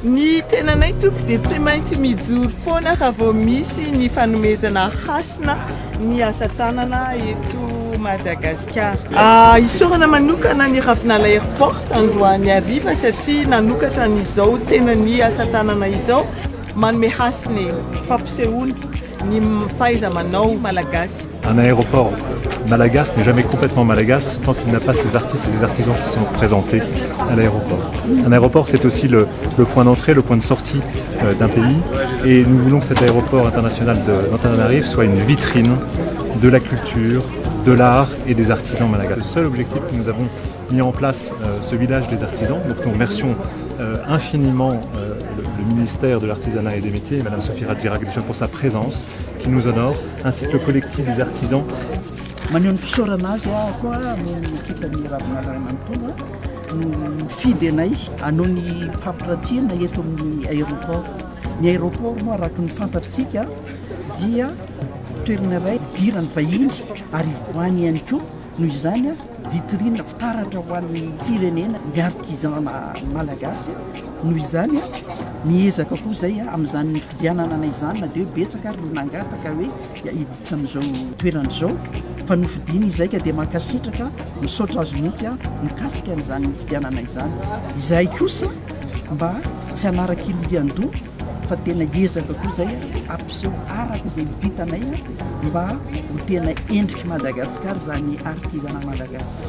Ny tenanay tompo dia tsy maintsy mijoro foana ka vao misy ny fanomezana hasina ny asa tanana eto Madagasikara. Isorana manokana ny Ravinala Airport androany hariva satria nanokatra n'izao tsenan'ny asa tanana izao manome hasina fampisehoana ny fahaiza-manao malagasy. Un aéroport malagasy n'est jamais complètement malagasy tant qu'il n'a pas ses artistes et ses artisans qui sont représentés à l'aéroport. Un aéroport, c'est aussi le point d'entrée, le point de sortie d'un pays. Et nous voulons que cet aéroport international d'Antananarive soit une vitrine de la culture, de l'art et des artisans malagasy. Le seul objectif que nous avons mis en place ce village des artisans. Donc nous remercions infiniment le ministère de l'Artisanat et des Métiers, Madame Sophie Radzirak déjà pour sa présence qui nous honore, ainsi que le collectif des artisans. Maneho ny fisaorana azy koa no kitany Ravinala manontolo no mifidy anay hanao ny fampiratiana eto amin'ny aéroport. Ny aéroport moa araka ny fantatritsika dia toerana iray idiran'ny vahiny ary voany ihany koa noho izany vitrine fitaratra ho an'ny firenena ny artisan malagasy. Noho izany miezaka koa izay amin'izany fidianana anay izany na dia hoe betsaka ary no nangataka hoe hiditra amin'izao toerana izao fa no fidiana izay ka dia mankasitraka misaotra azy mihitsy mikasika amin'izany fidianana izany. Izay kosa mba tsy hanaraka ilo-andoha fa tena ezaka koa izay ampiseho araka izay vitanay mba ho tena endriky Madagasikara izany artisanat malagasy.